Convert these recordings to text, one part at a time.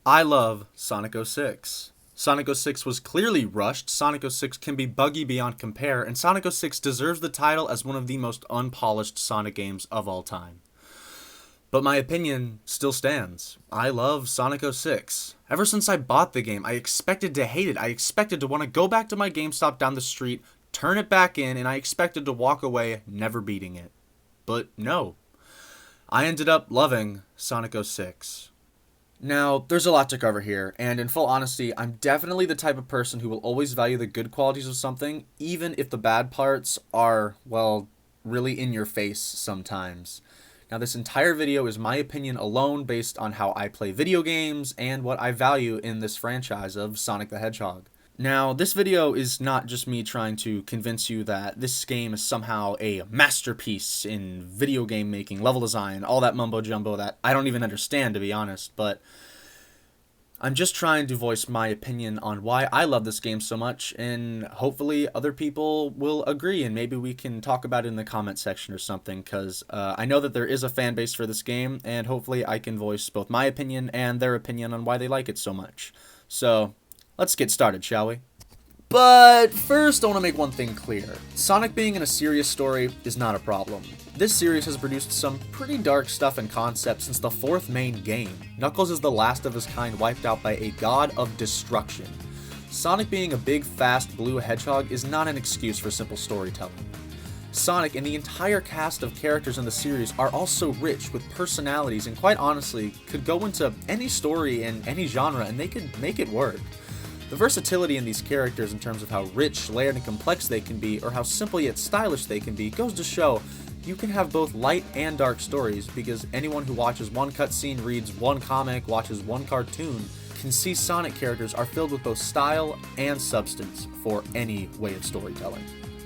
I love Sonic 06. Sonic 06 was clearly rushed, Sonic 06 can be buggy beyond compare, and Sonic 06 deserves the title as one of the most unpolished Sonic games of all time. But my opinion still stands. I love Sonic 06. Ever since I bought the game, I expected to hate it. I expected to want to go back to my GameStop down the street, turn it back in, and I expected to walk away never beating it. But no. I ended up loving Sonic 06. Now, there's a lot to cover here, and in full honesty, I'm definitely the type of person who will always value the good qualities of something, even if the bad parts are, well, really in your face sometimes. Now, this entire video is my opinion alone based on how I play video games and what I value in this franchise of Sonic the Hedgehog. Now, this video is not just me trying to convince you that this game is somehow a masterpiece in video game making, level design, all that mumbo jumbo that I don't even understand, to be honest, but I'm just trying to voice my opinion on why I love this game so much, and hopefully other people will agree, and maybe we can talk about it in the comment section or something, because I know that there is a fan base for this game, and hopefully I can voice both my opinion and their opinion on why they like it so much. So, let's get started, shall we? But first, I want to make one thing clear. Sonic being in a serious story is not a problem. This series has produced some pretty dark stuff and concepts since the fourth main game. Knuckles is the last of his kind wiped out by a god of destruction. Sonic being a big, fast, blue hedgehog is not an excuse for simple storytelling. Sonic and the entire cast of characters in the series are also rich with personalities and quite honestly could go into any story in any genre and they could make it work. The versatility in these characters in terms of how rich, layered, and complex they can be, or how simple yet stylish they can be, goes to show you can have both light and dark stories, because anyone who watches one cutscene, reads one comic, watches one cartoon, can see Sonic characters are filled with both style and substance for any way of storytelling.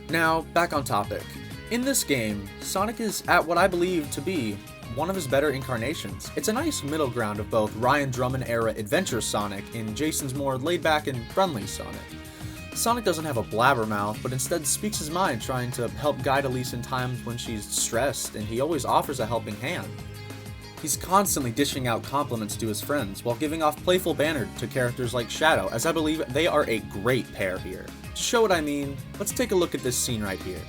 Now, back on topic. In this game, Sonic is at what I believe to be one of his better incarnations. It's a nice middle ground of both Ryan Drummond era adventure Sonic and Jason's more laid-back and friendly Sonic. Sonic doesn't have a blabbermouth, but instead speaks his mind, trying to help guide Elise in times when she's stressed, and he always offers a helping hand. He's constantly dishing out compliments to his friends, while giving off playful banter to characters like Shadow, as I believe they are a great pair here. To show what I mean, let's take a look at this scene right here.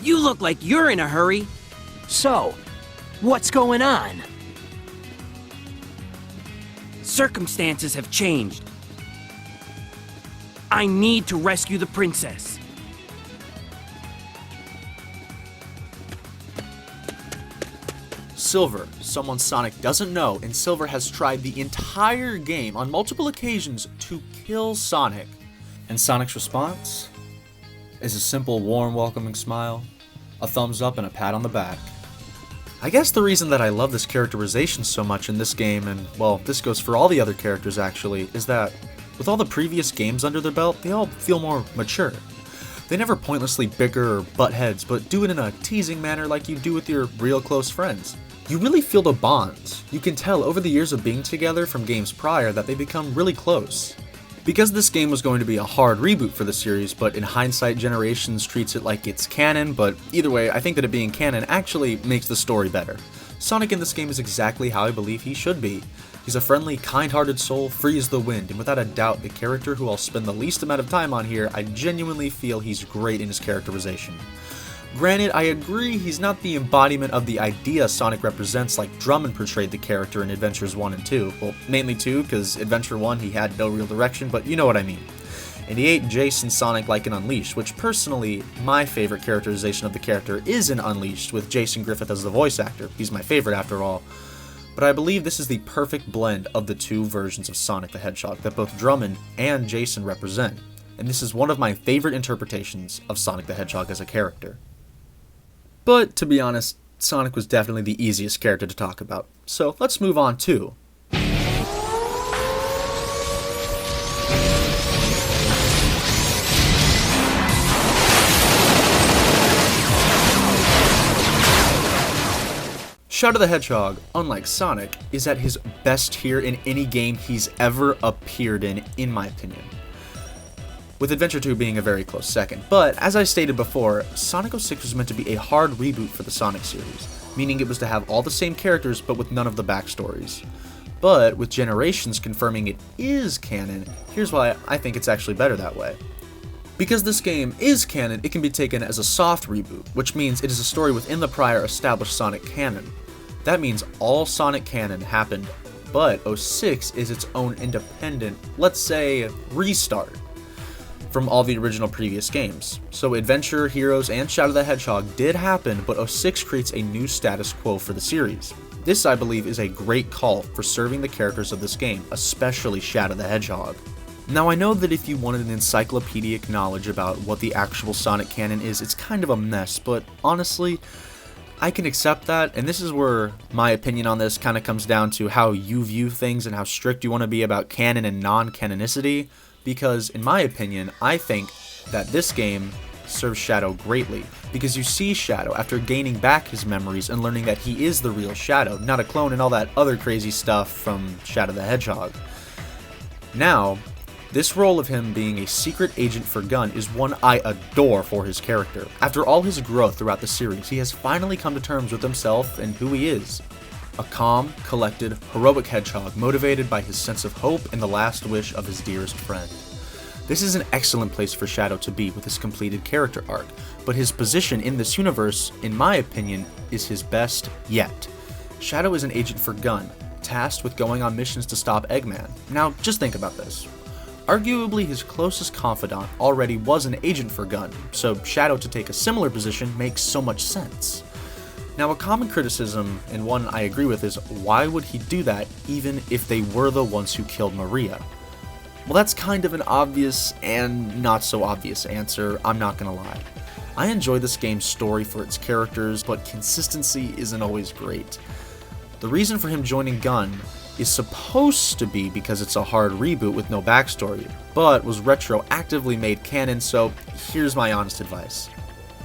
You look like you're in a hurry. So, what's going on? Circumstances have changed. I need to rescue the princess. Silver, someone Sonic doesn't know, and Silver has tried the entire game on multiple occasions to kill Sonic. And Sonic's response is a simple, warm, welcoming smile, a thumbs up, and a pat on the back. I guess the reason that I love this characterization so much in this game, and well, this goes for all the other characters actually, is that with all the previous games under their belt, they all feel more mature. They never pointlessly bicker or butt heads, but do it in a teasing manner like you do with your real close friends. You really feel the bonds. You can tell over the years of being together from games prior that they become really close. Because this game was going to be a hard reboot for the series, but in hindsight Generations treats it like it's canon, but either way, I think that it being canon actually makes the story better. Sonic in this game is exactly how I believe he should be. He's a friendly, kind-hearted soul, free as the wind, and without a doubt the character who I'll spend the least amount of time on here, I genuinely feel he's great in his characterization. Granted, I agree he's not the embodiment of the idea Sonic represents like Drummond portrayed the character in Adventures 1 and 2. Well, mainly 2, because Adventure 1 he had no real direction, but you know what I mean. And he ate Jason Sonic like in Unleashed, which personally, my favorite characterization of the character is in Unleashed, with Jason Griffith as the voice actor. He's my favorite after all. But I believe this is the perfect blend of the two versions of Sonic the Hedgehog that both Drummond and Jason represent. And this is one of my favorite interpretations of Sonic the Hedgehog as a character. But, to be honest, Sonic was definitely the easiest character to talk about. So, let's move on to Shadow the Hedgehog, unlike Sonic, is at his best here in any game he's ever appeared in my opinion. With Adventure 2 being a very close second. But, as I stated before, Sonic 06 was meant to be a hard reboot for the Sonic series, meaning it was to have all the same characters but with none of the backstories. But, with Generations confirming it is canon, here's why I think it's actually better that way. Because this game is canon, it can be taken as a soft reboot, which means it is a story within the prior established Sonic canon. That means all Sonic canon happened, but 06 is its own independent, let's say, restart from all the original previous games. So Adventure, Heroes, and Shadow the Hedgehog did happen, but 06 creates a new status quo for the series. This, I believe, is a great call for serving the characters of this game, especially Shadow the Hedgehog. Now, I know that if you wanted an encyclopedic knowledge about what the actual Sonic canon is, it's kind of a mess, but honestly, I can accept that, and this is where my opinion on this kind of comes down to how you view things and how strict you want to be about canon and non-canonicity, because in my opinion, I think that this game serves Shadow greatly, because you see Shadow after gaining back his memories and learning that he is the real Shadow, not a clone and all that other crazy stuff from Shadow the Hedgehog. Now, this role of him being a secret agent for Gun is one I adore for his character. After all his growth throughout the series, he has finally come to terms with himself and who he is. A calm, collected, heroic hedgehog motivated by his sense of hope and the last wish of his dearest friend. This is an excellent place for Shadow to be with his completed character arc, but his position in this universe, in my opinion, is his best yet. Shadow is an agent for Gun, tasked with going on missions to stop Eggman. Now, just think about this. Arguably his closest confidant already was an agent for Gun, so Shadow to take a similar position makes so much sense. Now, a common criticism, and one I agree with, is why would he do that even if they were the ones who killed Maria? Well, that's kind of an obvious and not so obvious answer, I'm not gonna lie. I enjoy this game's story for its characters, but consistency isn't always great. The reason for him joining Gun is supposed to be because it's a hard reboot with no backstory, but was retroactively made canon, so here's my honest advice.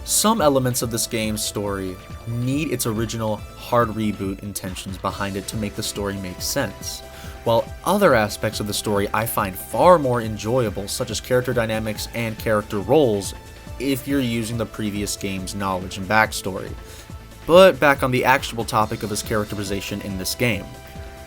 Some elements of this game's story need its original hard reboot intentions behind it to make the story make sense, while other aspects of the story I find far more enjoyable, such as character dynamics and character roles, if you're using the previous game's knowledge and backstory. But back on the actual topic of his characterization in this game.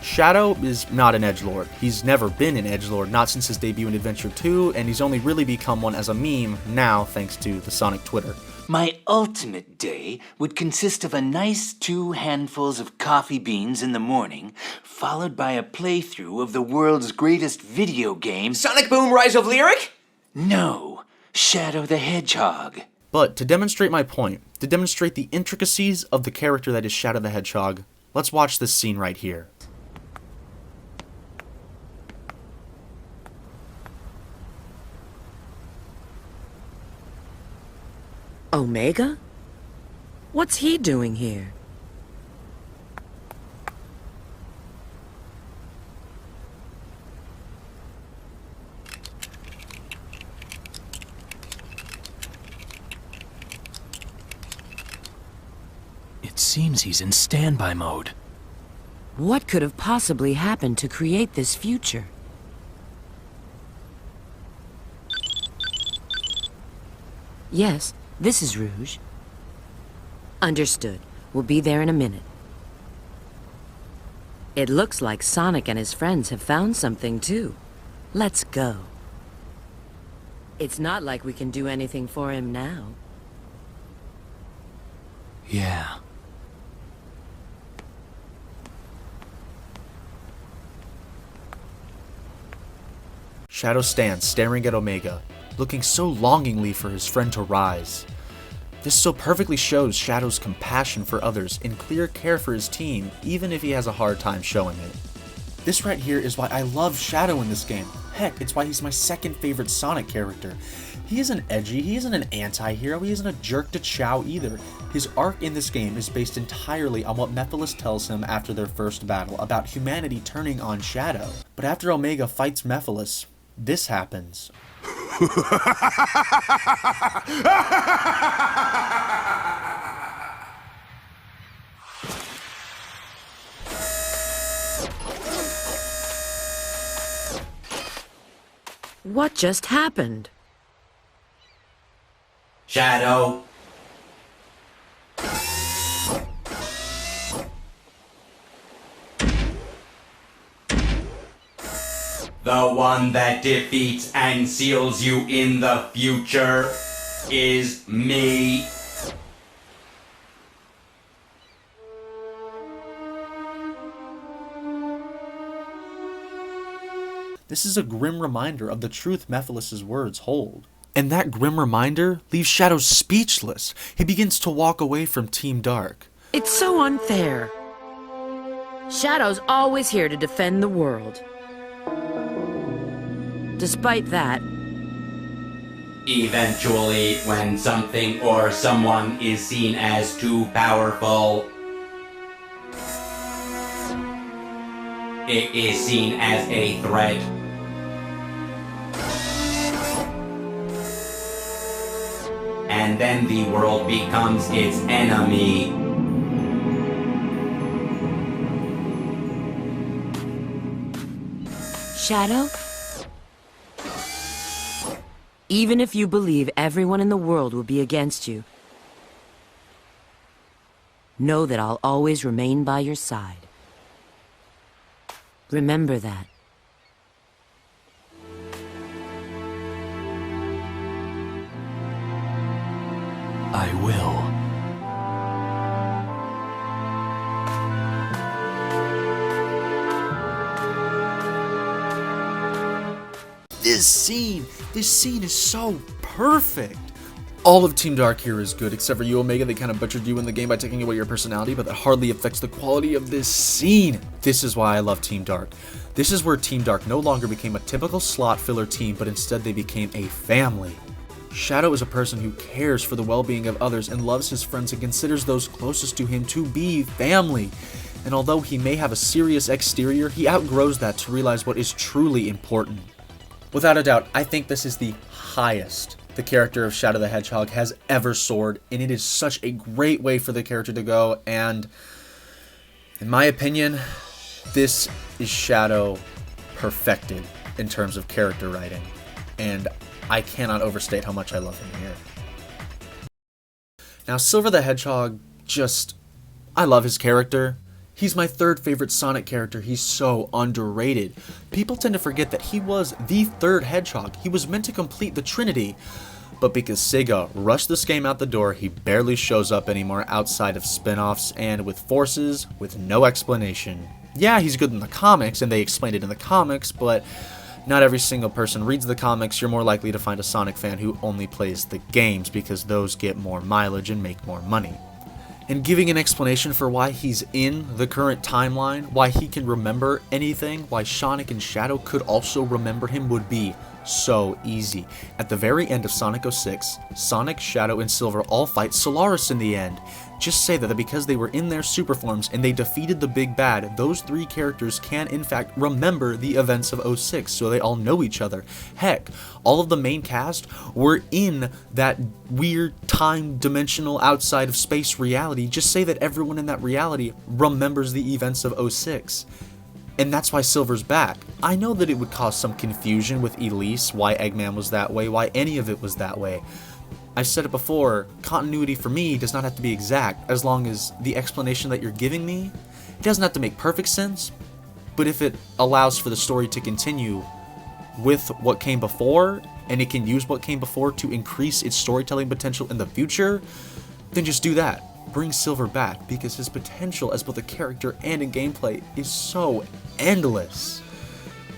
Shadow is not an edgelord. He's never been an edgelord, not since his debut in Adventure 2, and he's only really become one as a meme now thanks to the Sonic Twitter. My ultimate day would consist of a nice 2 handfuls of coffee beans in the morning, followed by a playthrough of the world's greatest video game, Sonic Boom Rise of Lyric? No, Shadow the Hedgehog. But to demonstrate my point, to demonstrate the intricacies of the character that is Shadow the Hedgehog, let's watch this scene right here. Omega? What's he doing here? It seems he's in standby mode. What could have possibly happened to create this future? Yes, this is Rouge. Understood. We'll be there in a minute. It looks like Sonic and his friends have found something too. Let's go. It's not like we can do anything for him now. Yeah. Shadow stands staring at Omega, looking so longingly for his friend to rise. This so perfectly shows Shadow's compassion for others and clear care for his team, even if he has a hard time showing it. This right here is why I love Shadow in this game. Heck, it's why he's my second favorite Sonic character. He isn't edgy, he isn't an anti-hero, he isn't a jerk to Chao either. His arc in this game is based entirely on what Mephiles tells him after their first battle, about humanity turning on Shadow. But after Omega fights Mephiles, this happens. What just happened? Shadow. The one that defeats and seals you in the future is me. This is a grim reminder of the truth Mephiles' words hold. And that grim reminder leaves Shadow speechless. He begins to walk away from Team Dark. It's so unfair. Shadow's always here to defend the world. Despite that, Eventually, when something or someone is seen as too powerful, it is seen as a threat. And then the world becomes its enemy. Shadow? Even if you believe everyone in the world will be against you, know that I'll always remain by your side. Remember that. I will. This scene is so perfect. All of Team Dark here is good, except for you, Omega. They kind of butchered you in the game by taking away your personality, but that hardly affects the quality of this scene. This is why I love Team Dark. This is where Team Dark no longer became a typical slot filler team, but instead they became a family. Shadow is a person who cares for the well-being of others and loves his friends and considers those closest to him to be family. And although he may have a serious exterior, he outgrows that to realize what is truly important. Without a doubt, I think this is the highest the character of Shadow the Hedgehog has ever soared, and it is such a great way for the character to go, and in my opinion, this is Shadow perfected in terms of character writing, and I cannot overstate how much I love him here. Now, Silver the Hedgehog, I love his character. He's my third favorite Sonic character. He's so underrated. People tend to forget that he was the third Hedgehog. He was meant to complete the Trinity, but because Sega rushed this game out the door, he barely shows up anymore outside of spin-offs and with forces with no explanation. Yeah, he's good in the comics, and they explained it in the comics, but not every single person reads the comics. You're more likely to find a Sonic fan who only plays the games because those get more mileage and make more money. And giving an explanation for why he's in the current timeline, why he can remember anything, why Sonic and Shadow could also remember him would be so easy. At the very end of Sonic 06, Sonic, Shadow, and Silver all fight Solaris in the end. Just say that because they were in their super forms and they defeated the big bad, those three characters can in fact remember the events of 06, so they all know each other. Heck, all of the main cast were in that weird time dimensional outside of space reality. Just say that everyone in that reality remembers the events of 06. And that's why Silver's back. I know that it would cause some confusion with Elise, why Eggman was that way, why any of it was that way. I've said it before, continuity for me does not have to be exact, as long as the explanation that you're giving me, it doesn't have to make perfect sense, but if it allows for the story to continue with what came before, and it can use what came before to increase its storytelling potential in the future, then just do that. Bring Silver back, because his potential as both a character and in gameplay is so endless.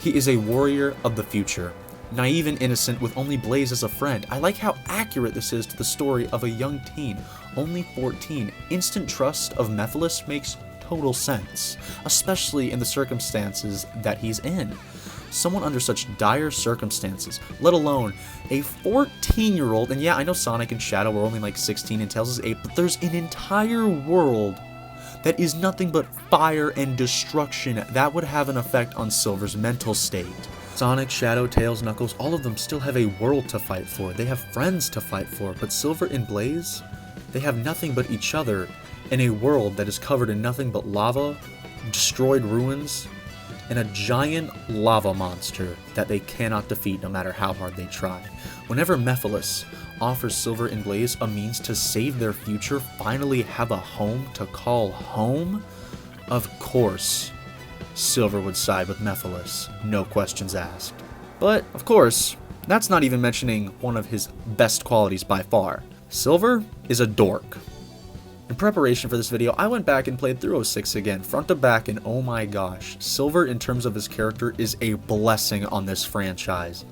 He is a warrior of the future, naive and innocent with only Blaze as a friend. I like how accurate this is to the story of a young teen, only 14. Instant trust of Mephiles makes total sense, especially in the circumstances that he's in. Someone under such dire circumstances, let alone a 14-year-old, and yeah, I know Sonic and Shadow are only like 16 and Tails is 8, but there's an entire world that is nothing but fire and destruction that would have an effect on Silver's mental state. Sonic, Shadow, Tails, Knuckles, all of them still have a world to fight for. They have friends to fight for, but Silver and Blaze, they have nothing but each other in a world that is covered in nothing but lava, destroyed ruins, and a giant lava monster that they cannot defeat no matter how hard they try. Whenever Mephiles offers Silver and Blaze a means to save their future, finally have a home to call home, of course, Silver would side with Mephiles, no questions asked. But, of course, that's not even mentioning one of his best qualities by far. Silver is a dork. In preparation for this video, I went back and played through 06 again, front to back, and oh my gosh, Silver in terms of his character is a blessing on this franchise.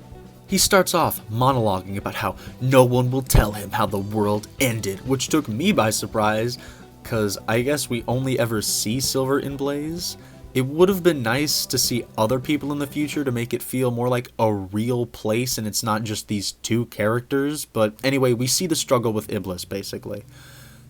He starts off monologuing about how no one will tell him how the world ended, which took me by surprise, cause I guess we only ever see Silver in Blaze. It would have been nice to see other people in the future to make it feel more like a real place and it's not just these two characters, but anyway, we see the struggle with Iblis basically.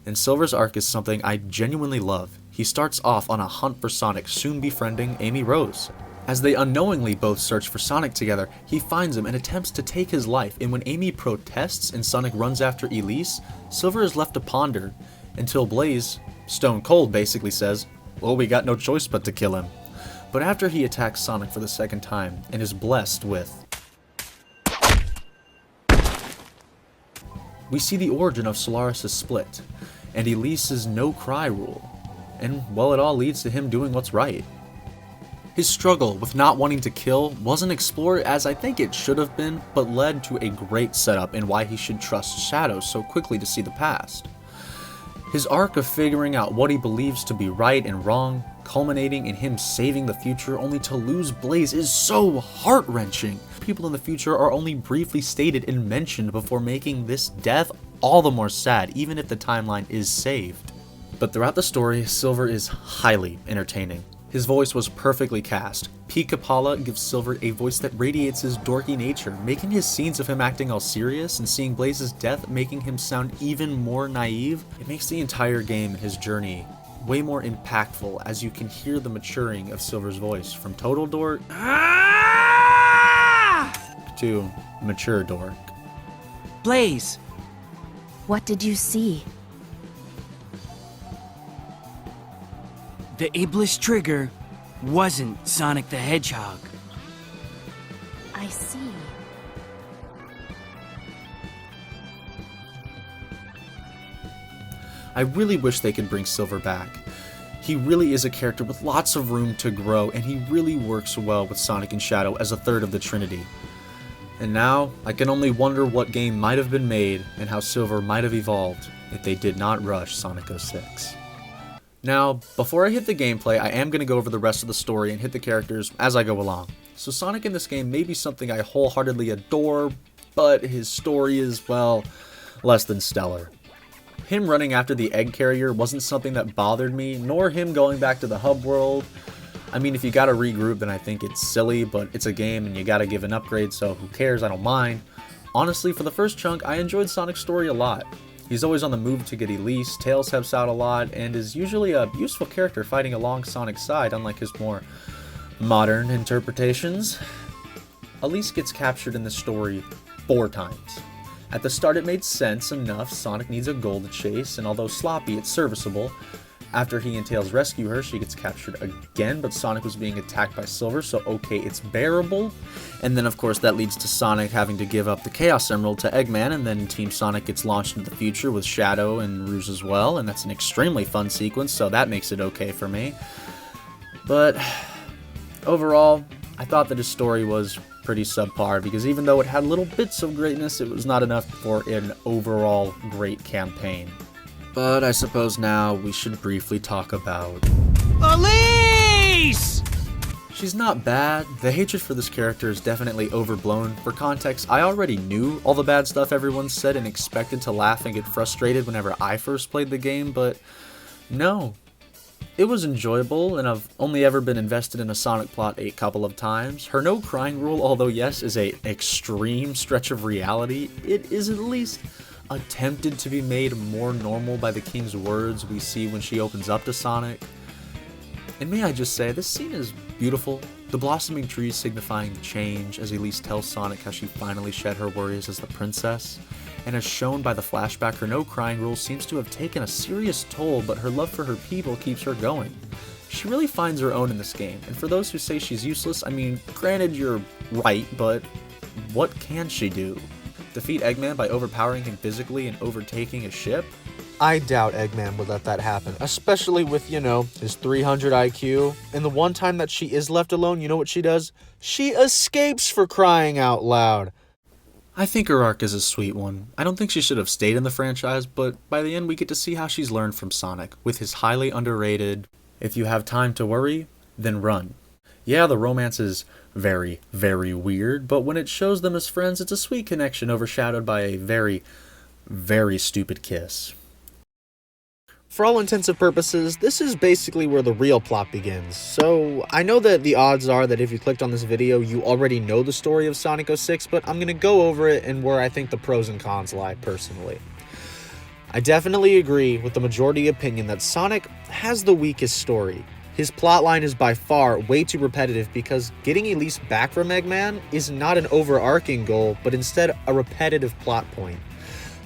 And Silver's arc is something I genuinely love. He starts off on a hunt for Sonic, soon befriending Amy Rose. As they unknowingly both search for Sonic together, he finds him and attempts to take his life, and when Amy protests and Sonic runs after Elise, Silver is left to ponder, until Blaze, stone cold, basically says, well, we got no choice but to kill him. But after he attacks Sonic for the second time, and is blessed with... we see the origin of Solaris' split, and Elise's no-cry rule, and well, it all leads to him doing what's right. His struggle with not wanting to kill wasn't explored as I think it should have been, but led to a great setup in why he should trust Shadow so quickly to see the past. His arc of figuring out what he believes to be right and wrong, culminating in him saving the future only to lose Blaze, is so heart-wrenching. People in the future are only briefly stated and mentioned before making this death all the more sad, even if the timeline is saved. But throughout the story, Silver is highly entertaining. His voice was perfectly cast. Pete Capalla gives Silver a voice that radiates his dorky nature, making his scenes of him acting all serious and seeing Blaze's death making him sound even more naive. It makes the entire game and his journey way more impactful as you can hear the maturing of Silver's voice from total dork to mature dork. Blaze, What did you see? the Iblis trigger wasn't Sonic the Hedgehog. I see. I really wish they could bring Silver back. He really is a character with lots of room to grow, and he really works well with Sonic and Shadow as a third of the Trinity. And now, I can only wonder what game might have been made and how Silver might have evolved if they did not rush Sonic 06. Now, before I hit the gameplay, I am going to go over the rest of the story and hit the characters as I go along. So Sonic in this game may be something I wholeheartedly adore, but his story is, well, less than stellar. Him running after the egg carrier wasn't something that bothered me, nor him going back to the hub world. I mean, if you gotta regroup, then I think it's silly, but it's a game and you gotta give an upgrade, so who cares, I don't mind. Honestly, for the first chunk, I enjoyed Sonic's story a lot. He's always on the move to get Elise, Tails helps out a lot, and is usually a useful character fighting along Sonic's side, unlike his more modern interpretations. Elise gets captured in the story 4 times. At the start it made sense enough, Sonic needs a goal to chase, and although sloppy, it's serviceable. After he and Tails rescue her, she gets captured again, but Sonic was being attacked by Silver, so okay, it's bearable. And then of course that leads to Sonic having to give up the Chaos Emerald to Eggman, and then Team Sonic gets launched into the future with Shadow and Rouge as well, and that's an extremely fun sequence, so that makes it okay for me. But overall, I thought that his story was pretty subpar, because even though it had little bits of greatness, it was not enough for an overall great campaign. But I suppose now we should briefly talk about... Elise! She's not bad. The hatred for this character is definitely overblown. For context, I already knew all the bad stuff everyone said and expected to laugh and get frustrated whenever I first played the game, but no. It was enjoyable, and I've only ever been invested in a Sonic plot a couple of times. Her no crying rule, although yes, is a extreme stretch of reality, it is at least attempted to be made more normal by the King's words we see when she opens up to Sonic. And may I just say, this scene is beautiful. The blossoming trees signifying change as Elise tells Sonic how she finally shed her worries as the princess. And as shown by the flashback, her no crying rule seems to have taken a serious toll, but her love for her people keeps her going. She really finds her own in this game, and for those who say she's useless, I mean, granted you're right, but what can she do? Defeat Eggman by overpowering him physically and overtaking a ship? I doubt Eggman would let that happen, especially with, his 300 IQ. And the one time that she is left alone, you know what she does? She escapes, for crying out loud. I think her arc is a sweet one. I don't think she should have stayed in the franchise, but by the end we get to see how she's learned from Sonic, with his highly underrated, "If you have time to worry, then run." Yeah, the romance is very, very weird, but when it shows them as friends, it's a sweet connection overshadowed by a very, very stupid kiss. For all intents and purposes, this is basically where the real plot begins. So, I know that the odds are that if you clicked on this video, you already know the story of Sonic 06, but I'm going to go over it and where I think the pros and cons lie, personally. I definitely agree with the majority opinion that Sonic has the weakest story. His plotline is by far way too repetitive because getting Elise back from Eggman is not an overarching goal, but instead a repetitive plot point.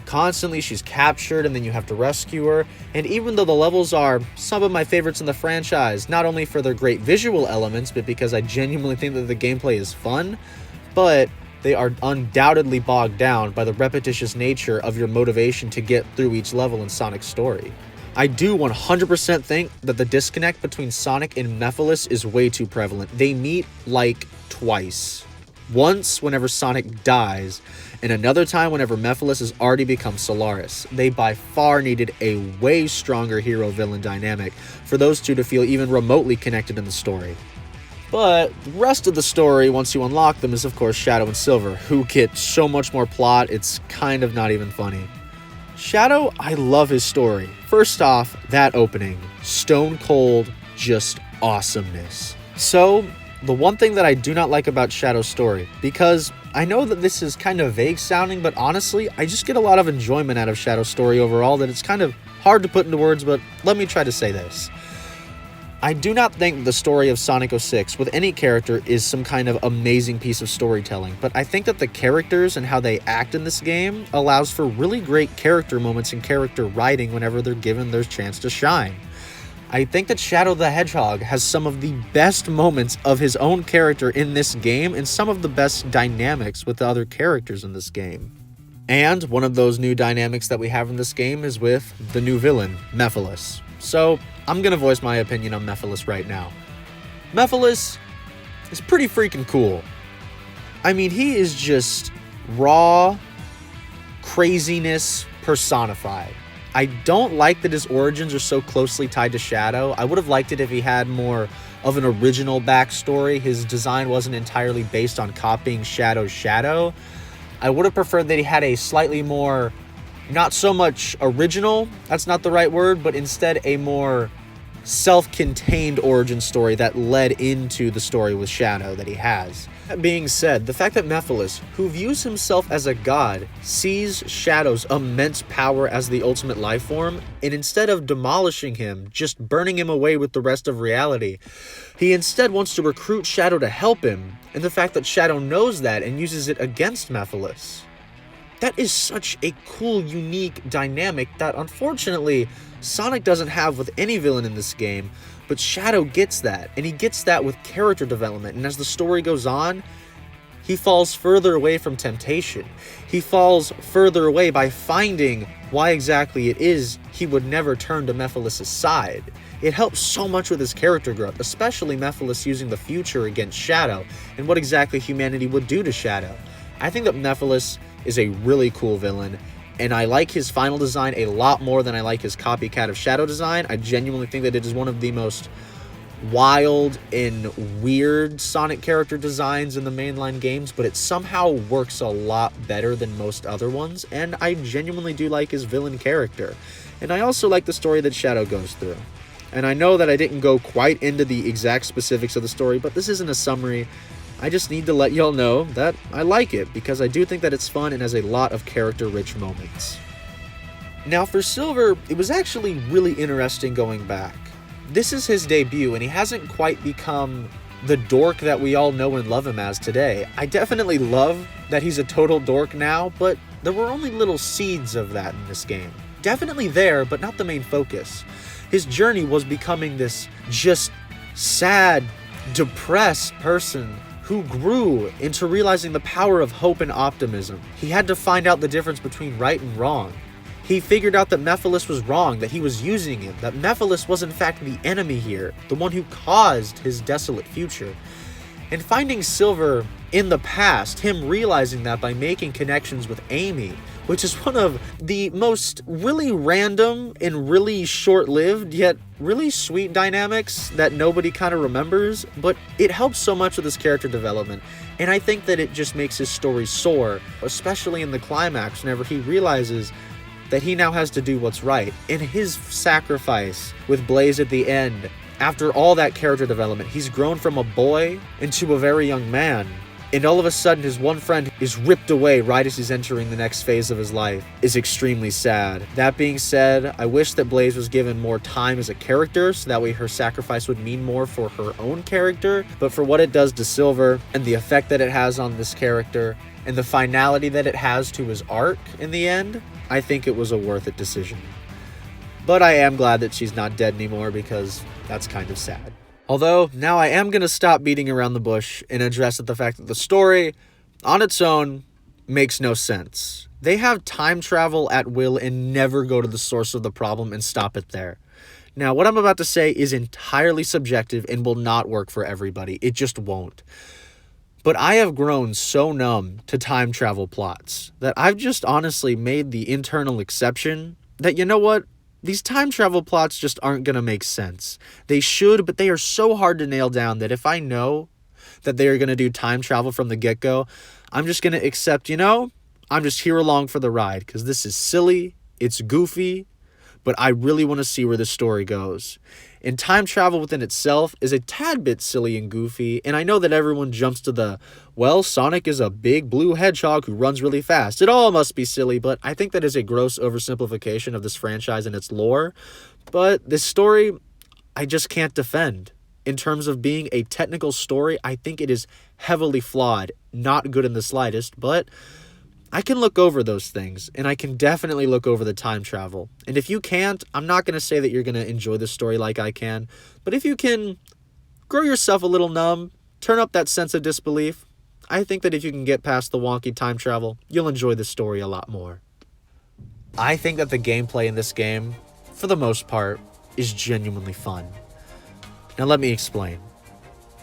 Constantly she's captured and then you have to rescue her, and even though the levels are some of my favorites in the franchise, not only for their great visual elements, but because I genuinely think that the gameplay is fun, but they are undoubtedly bogged down by the repetitious nature of your motivation to get through each level in Sonic's story. I do 100% think that the disconnect between Sonic and Mephiles is way too prevalent. They meet like twice. Once whenever Sonic dies, and another time whenever Mephiles has already become Solaris. They by far needed a way stronger hero-villain dynamic for those two to feel even remotely connected in the story. But the rest of the story, once you unlock them, is of course Shadow and Silver, who get so much more plot, it's kind of not even funny. Shadow, I love his story. First off, that opening. Stone cold, just awesomeness. So, the one thing that I do not like about Shadow's story, because I know that this is kind of vague sounding, but honestly, I just get a lot of enjoyment out of Shadow's story overall that it's kind of hard to put into words, but let me try to say this. I do not think the story of Sonic 06 with any character is some kind of amazing piece of storytelling, but I think that the characters and how they act in this game allows for really great character moments and character writing whenever they're given their chance to shine. I think that Shadow the Hedgehog has some of the best moments of his own character in this game and some of the best dynamics with the other characters in this game. And one of those new dynamics that we have in this game is with the new villain, Mephiles. So, I'm gonna voice my opinion on Mephiles right now. Mephiles is pretty freaking cool. I mean, he is just raw craziness personified. I don't like that his origins are so closely tied to Shadow. I would have liked it if he had more of an original backstory. His design wasn't entirely based on copying Shadow's Shadow. I would have preferred that he had a slightly more, not so much original, that's not the right word, but instead a more self-contained origin story that led into the story with Shadow that he has. That being said, the fact that Mephiles, who views himself as a god, sees Shadow's immense power as the ultimate life form, and instead of demolishing him, just burning him away with the rest of reality, he instead wants to recruit Shadow to help him, and the fact that Shadow knows that and uses it against Mephiles. That is such a cool, unique dynamic that unfortunately Sonic doesn't have with any villain in this game, but Shadow gets that, and he gets that with character development, and as the story goes on, he falls further away from temptation. He falls further away by finding why exactly it is he would never turn to Mephiles' side. It helps so much with his character growth, especially Mephiles using the future against Shadow, and what exactly humanity would do to Shadow. I think that Mephiles is a really cool villain, and I like his final design a lot more than I like his copycat of Shadow design. I genuinely think that it is one of the most wild and weird Sonic character designs in the mainline games, but it somehow works a lot better than most other ones, and I genuinely do like his villain character. And I also like the story that Shadow goes through. And I know that I didn't go quite into the exact specifics of the story, but this isn't a summary. I just need to let y'all know that I like it, because I do think that it's fun and has a lot of character-rich moments. Now for Silver, it was actually really interesting going back. This is his debut, and he hasn't quite become the dork that we all know and love him as today. I definitely love that he's a total dork now, but there were only little seeds of that in this game. definitely there, but not the main focus. His journey was becoming this just sad, depressed person who grew into realizing the power of hope and optimism. He had to find out the difference between right and wrong. He figured out that Mephiles was wrong, that he was using him, that Mephiles was in fact the enemy here, the one who caused his desolate future. And finding Silver in the past, him realizing that by making connections with Amy, which is one of the most really random and really short-lived, yet really sweet dynamics that nobody kind of remembers, but it helps so much with his character development, and I think that it just makes his story soar, especially in the climax whenever he realizes that he now has to do what's right. And his sacrifice with Blaze at the end, after all that character development, he's grown from a boy into a very young man. And all of a sudden, his one friend is ripped away right as he's entering the next phase of his life. Is extremely sad. That being said, I wish that Blaze was given more time as a character, so that way her sacrifice would mean more for her own character. But for what it does to Silver, and the effect that it has on this character, and the finality that it has to his arc in the end, I think it was a worth it decision. But I am glad that she's not dead anymore, because that's kind of sad. Although, now I am going to stop beating around the bush and address the fact that the story, on its own, makes no sense. They have time travel at will and never go to the source of the problem and stop it there. Now, what I'm about to say is entirely subjective and will not work for everybody. It just won't. But I have grown so numb to time travel plots that I've just honestly made the internal exception that, you know what? These time travel plots just aren't going to make sense. They should, but they are so hard to nail down that if I know that they are going to do time travel from the get-go, I'm just going to accept, I'm just here along for the ride, because this is silly, it's goofy, but I really want to see where this story goes. And time travel within itself is a tad bit silly and goofy, and I know that everyone jumps to the, well, Sonic is a big blue hedgehog who runs really fast. It all must be silly, but I think that is a gross oversimplification of this franchise and its lore. But this story, I just can't defend. In terms of being a technical story, I think it is heavily flawed, not good in the slightest, but I can look over those things, and I can definitely look over the time travel. And if you can't, I'm not going to say that you're going to enjoy the story like I can, but if you can grow yourself a little numb, turn up that sense of disbelief, I think that if you can get past the wonky time travel, you'll enjoy the story a lot more. I think that the gameplay in this game, for the most part, is genuinely fun. Now let me explain.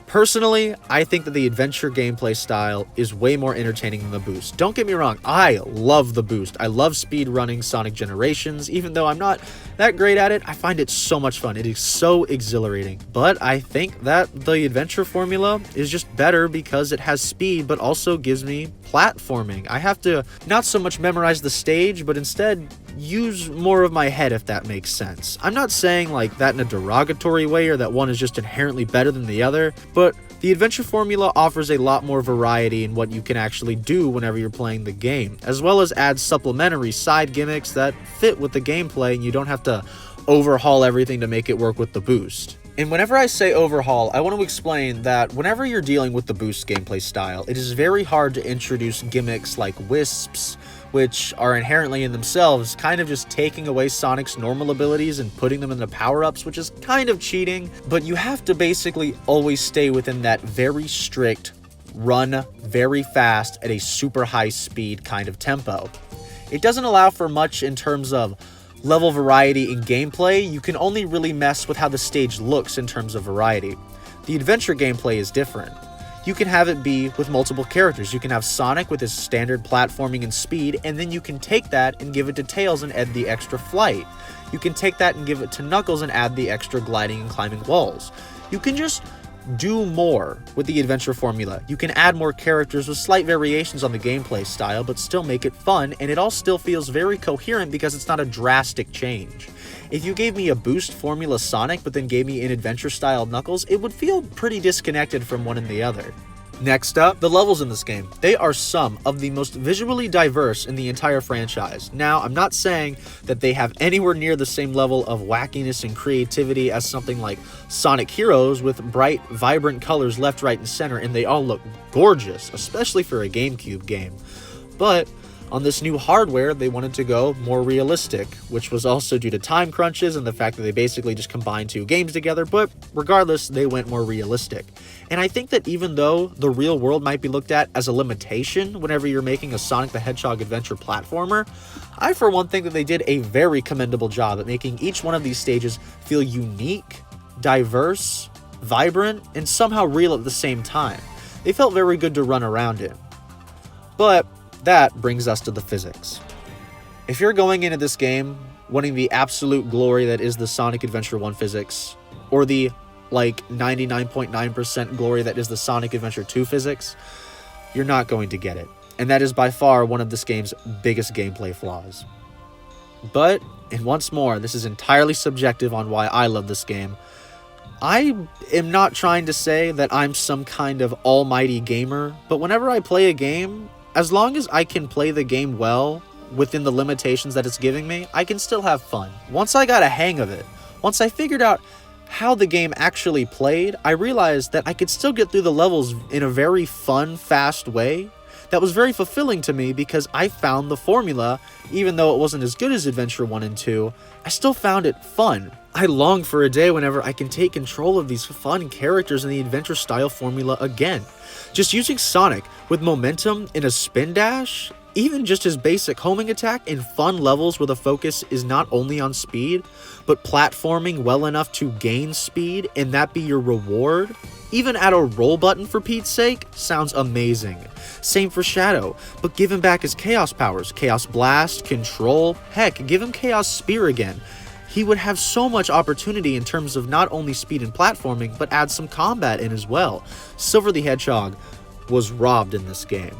Personally, I think that the adventure gameplay style is way more entertaining than the boost. Don't get me wrong, I love the boost. I love speedrunning Sonic Generations. Even though I'm not that great at it, I find it so much fun. It is so exhilarating. But I think that the adventure formula is just better because it has speed, but also gives me platforming. I have to not so much memorize the stage, but instead use more of my head, if that makes sense. I'm not saying like that in a derogatory way or that one is just inherently better than the other, but the adventure formula offers a lot more variety in what you can actually do whenever you're playing the game, as well as add supplementary side gimmicks that fit with the gameplay and you don't have to overhaul everything to make it work with the boost. And whenever I say overhaul, I want to explain that whenever you're dealing with the boost gameplay style, it is very hard to introduce gimmicks like wisps, which are inherently in themselves kind of just taking away Sonic's normal abilities and putting them into power-ups, which is kind of cheating, but you have to basically always stay within that very strict run very fast at a super high speed kind of tempo. It doesn't allow for much in terms of level variety in gameplay. You can only really mess with how the stage looks in terms of variety. The adventure gameplay is different. You can have it be with multiple characters. You can have Sonic with his standard platforming and speed, and then you can take that and give it to Tails and add the extra flight. You can take that and give it to Knuckles and add the extra gliding and climbing walls. You can just do more with the adventure formula. You can add more characters with slight variations on the gameplay style, but still make it fun, and it all still feels very coherent because it's not a drastic change. If you gave me a boost formula Sonic, but then gave me an adventure style Knuckles, it would feel pretty disconnected from one and the other. Next up, the levels in this game. They are some of the most visually diverse in the entire franchise. Now, I'm not saying that they have anywhere near the same level of wackiness and creativity as something like Sonic Heroes with bright, vibrant colors left, right, and center, and they all look gorgeous, especially for a GameCube game. But On this new hardware, they wanted to go more realistic, which was also due to time crunches and the fact that they basically just combined two games together, but regardless, they went more realistic. And I think that even though the real world might be looked at as a limitation whenever you're making a Sonic the Hedgehog adventure platformer, I for one think that they did a very commendable job at making each one of these stages feel unique, diverse, vibrant, and somehow real at the same time. They felt very good to run around in. But that brings us to the physics. If you're going into this game wanting the absolute glory that is the Sonic Adventure 1 physics, or the 99.9% glory that is the Sonic Adventure 2 physics, you're not going to get it. And that is by far one of this game's biggest gameplay flaws. But, and once more, this is entirely subjective on why I love this game. I am not trying to say that I'm some kind of almighty gamer, but whenever I play a game, as long as I can play the game well, within the limitations that it's giving me, I can still have fun. Once I got a hang of it, once I figured out how the game actually played, I realized that I could still get through the levels in a very fun, fast way that was very fulfilling to me because I found the formula. Even though it wasn't as good as Adventure 1 and 2, I still found it fun. I long for a day whenever I can take control of these fun characters in the adventure style formula again. Just using Sonic with momentum in a spin dash, even just his basic homing attack in fun levels where the focus is not only on speed, but platforming well enough to gain speed and that be your reward, even add a roll button for Pete's sake, sounds amazing. Same for Shadow, but give him back his Chaos powers, Chaos Blast, Control, heck, give him Chaos Spear again. He would have so much opportunity in terms of not only speed and platforming, but add some combat in as well. Silver the Hedgehog was robbed in this game.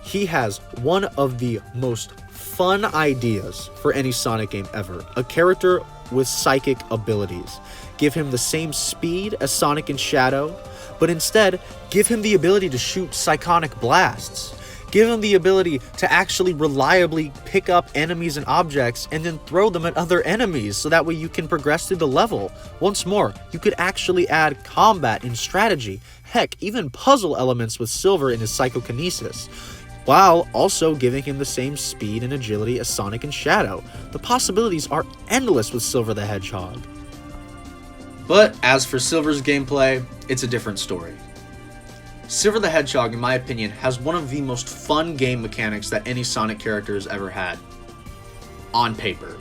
He has one of the most fun ideas for any Sonic game ever. A character with psychic abilities. Give him the same speed as Sonic and Shadow, but instead, give him the ability to shoot psychonic blasts. Give him the ability to actually reliably pick up enemies and objects and then throw them at other enemies so that way you can progress through the level. Once more, you could actually add combat and strategy, heck, even puzzle elements with Silver in his psychokinesis, while also giving him the same speed and agility as Sonic and Shadow. The possibilities are endless with Silver the Hedgehog. But as for Silver's gameplay, it's a different story. Silver the Hedgehog, in my opinion, has one of the most fun game mechanics that any Sonic character has ever had. On paper.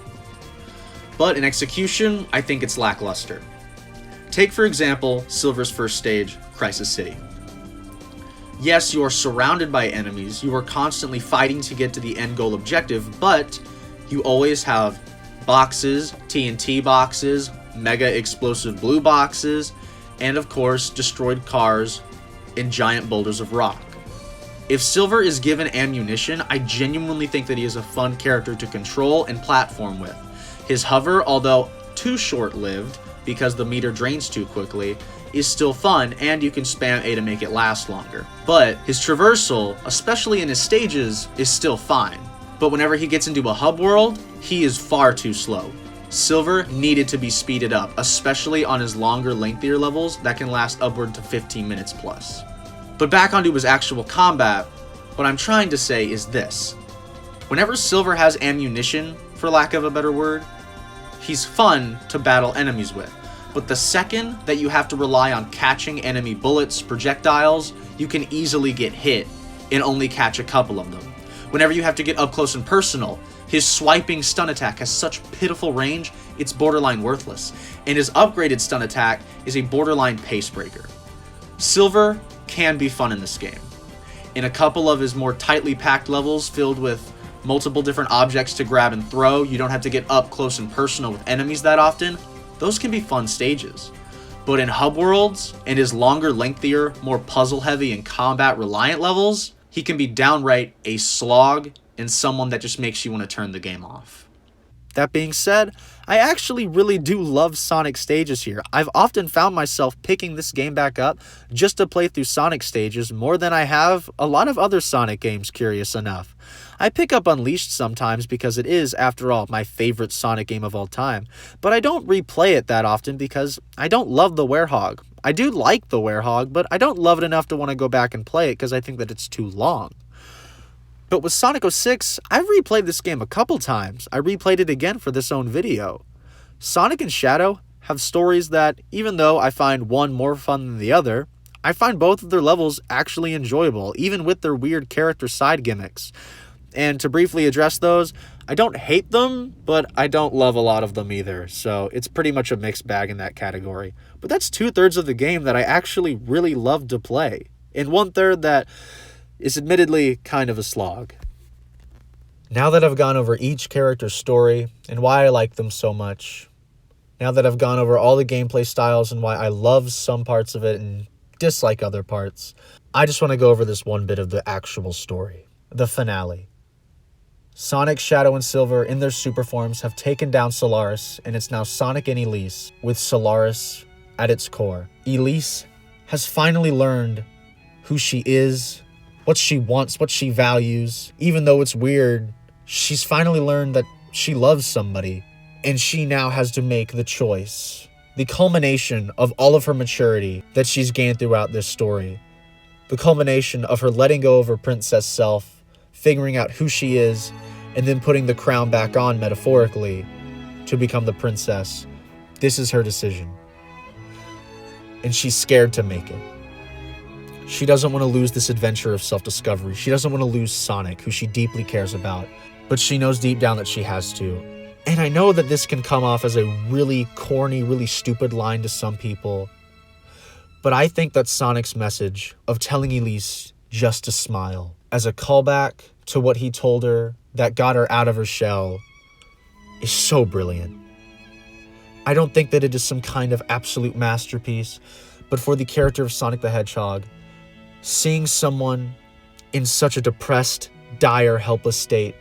But in execution, I think it's lackluster. Take, for example, Silver's first stage, Crisis City. Yes, you are surrounded by enemies, you are constantly fighting to get to the end goal objective, but you always have boxes, TNT boxes, mega explosive blue boxes, and of course, destroyed cars and giant boulders of rock. If Silver is given ammunition, I genuinely think that he is a fun character to control and platform with. His hover, although too short-lived because the meter drains too quickly, is still fun, and you can spam A to make it last longer. But his traversal, especially in his stages, is still fine. But whenever he gets into a hub world, he is far too slow. Silver needed to be speeded up, especially on his longer, lengthier levels that can last upward to 15 minutes plus. But back onto his actual combat, what I'm trying to say is this. Whenever Silver has ammunition, for lack of a better word, he's fun to battle enemies with. But the second that you have to rely on catching enemy bullets, projectiles, you can easily get hit and only catch a couple of them. Whenever you have to get up close and personal, his swiping stun attack has such pitiful range, it's borderline worthless. And his upgraded stun attack is a borderline pace breaker. Silver can be fun in this game. In a couple of his more tightly packed levels filled with multiple different objects to grab and throw, you don't have to get up close and personal with enemies that often, those can be fun stages. But in hub worlds, and his longer, lengthier, more puzzle heavy and combat reliant levels, he can be downright a slog and someone that just makes you want to turn the game off. That being said, I actually really do love Sonic stages here. I've often found myself picking this game back up just to play through Sonic stages more than I have a lot of other Sonic games, curious enough. I pick up Unleashed sometimes because it is, after all, my favorite Sonic game of all time, but I don't replay it that often because I don't love the Werehog. I do like the Werehog, but I don't love it enough to want to go back and play it because I think that it's too long. But with Sonic 06, I've replayed this game a couple times. I replayed it again for this own video. Sonic and Shadow have stories that, even though I find one more fun than the other, I find both of their levels actually enjoyable, even with their weird character side gimmicks. And to briefly address those, I don't hate them, but I don't love a lot of them either, so it's pretty much a mixed bag in that category. But that's 2/3 of the game that I actually really love to play, and 1/3 that is admittedly kind of a slog. Now that I've gone over each character's story and why I like them so much, now that I've gone over all the gameplay styles and why I love some parts of it and dislike other parts, I just want to go over this one bit of the actual story, the finale. Sonic, Shadow, and Silver in their super forms have taken down Solaris, and it's now Sonic and Elise with Solaris at its core. Elise has finally learned who she is, what she wants, what she values. Even though it's weird, she's finally learned that she loves somebody, and she now has to make the choice. The culmination of all of her maturity that she's gained throughout this story. The culmination of her letting go of her princess self, figuring out who she is, and then putting the crown back on, metaphorically, to become the princess. This is her decision. And she's scared to make it. She doesn't want to lose this adventure of self-discovery. She doesn't want to lose Sonic, who she deeply cares about. But she knows deep down that she has to. And I know that this can come off as a really corny, really stupid line to some people. But I think that Sonic's message of telling Elise just to smile, as a callback to what he told her that got her out of her shell, is so brilliant. I don't think that it is some kind of absolute masterpiece, but for the character of Sonic the Hedgehog, seeing someone in such a depressed, dire, helpless state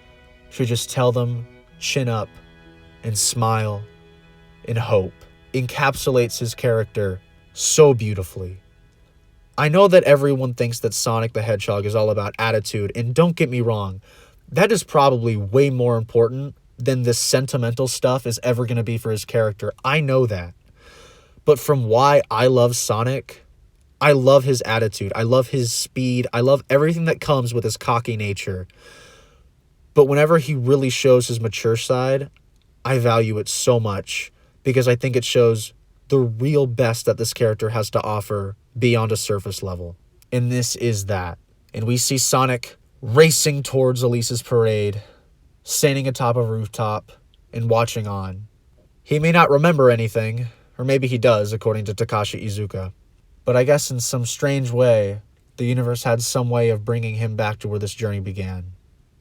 should just tell them, chin up, and smile, and hope, encapsulates his character so beautifully. I know that everyone thinks that Sonic the Hedgehog is all about attitude, and don't get me wrong, that is probably way more important than this sentimental stuff is ever going to be for his character. I know that. But from why I love Sonic, I love his attitude, I love his speed, I love everything that comes with his cocky nature. But whenever he really shows his mature side, I value it so much because I think it shows the real best that this character has to offer beyond a surface level. And this is that. And we see Sonic racing towards Elise's parade, standing atop a rooftop and watching on. He may not remember anything, or maybe he does, according to Takashi Iizuka. But I guess in some strange way, the universe had some way of bringing him back to where this journey began.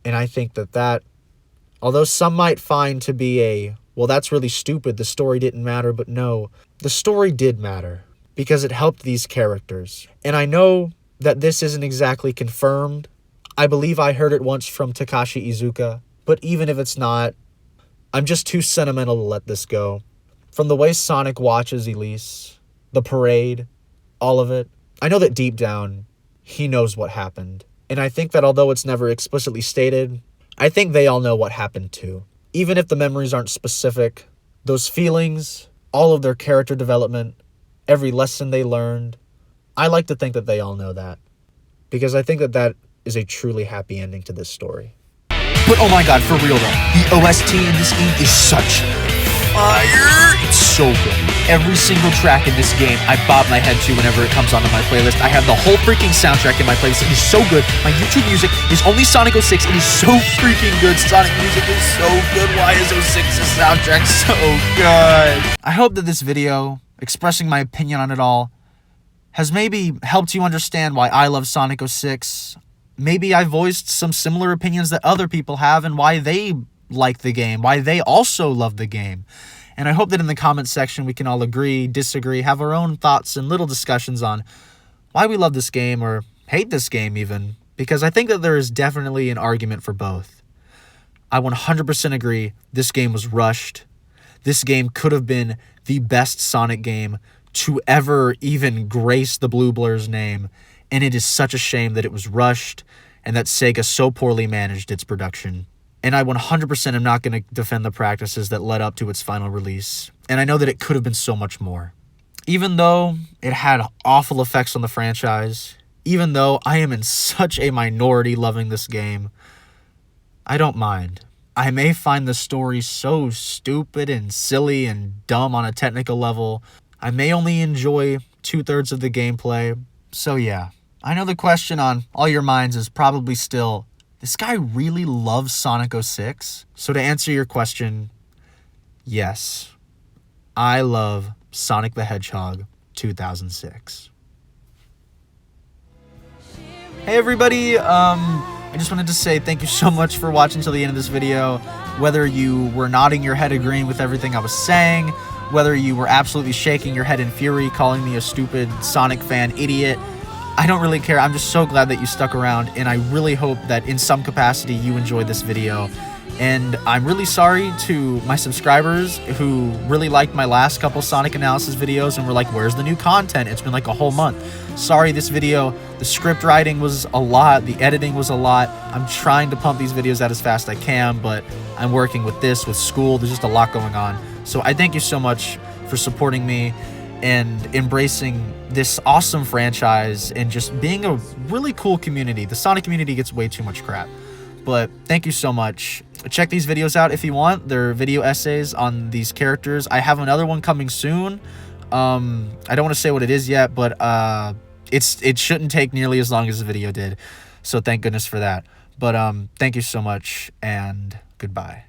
And I think that, although some might find to be well, that's really stupid, the story didn't matter, but no, the story did matter, because it helped these characters. And I know that this isn't exactly confirmed. I believe I heard it once from Takashi Iizuka, but even if it's not, I'm just too sentimental to let this go. From the way Sonic watches Elise, the parade, all of it, I know that deep down, he knows what happened. And I think that although it's never explicitly stated, I think they all know what happened too. Even if the memories aren't specific, those feelings, all of their character development, every lesson they learned, I like to think that they all know that. Because I think that is a truly happy ending to this story. But oh my god, for real though, the OST in this game is such fire! It's so good. Every single track in this game, I bob my head to whenever it comes onto my playlist. I have the whole freaking soundtrack in my playlist. It is so good. My YouTube music is only Sonic 06. It is so freaking good. Sonic music is so good. Why is 06's soundtrack so good? I hope that this video, expressing my opinion on it all, has maybe helped you understand why I love Sonic 06. Maybe I voiced some similar opinions that other people have and why they like the game, why they also love the game. And I hope that in the comments section we can all agree, disagree, have our own thoughts and little discussions on why we love this game or hate this game even, because I think that there is definitely an argument for both. I 100% agree this game was rushed. This game could have been the best Sonic game to ever even grace the Blue Blur's name, and it is such a shame that it was rushed and that Sega so poorly managed its production. And I 100% am not going to defend the practices that led up to its final release. And I know that it could have been so much more. Even though it had awful effects on the franchise, even though I am in such a minority loving this game, I don't mind. I may find the story so stupid and silly and dumb on a technical level. I may only enjoy 2/3 of the gameplay. So yeah, I know the question on all your minds is probably still, this guy really loves Sonic 06? So to answer your question, yes, I love Sonic the Hedgehog 2006. Hey everybody, I just wanted to say thank you so much for watching till the end of this video. Whether you were nodding your head agreeing with everything I was saying, whether you were absolutely shaking your head in fury calling me a stupid Sonic fan idiot, I don't really care. I'm just so glad that you stuck around, and I really hope that in some capacity you enjoyed this video. And I'm really sorry to my subscribers who really liked my last couple Sonic analysis videos and were like, where's the new content? It's been like a whole month. Sorry, this video, the script writing was a lot, the editing was a lot. I'm trying to pump these videos out as fast as I can, but I'm working with this, with school. There's just a lot going on. So I thank you so much for supporting me and embracing this awesome franchise and just being a really cool community. The Sonic community gets way too much crap. But thank you so much. Check these videos out if you want. They're video essays on these characters. I have another one coming soon. I don't want to say what it is yet, but it shouldn't take nearly as long as the video did. So thank goodness for that. But thank you so much, and goodbye.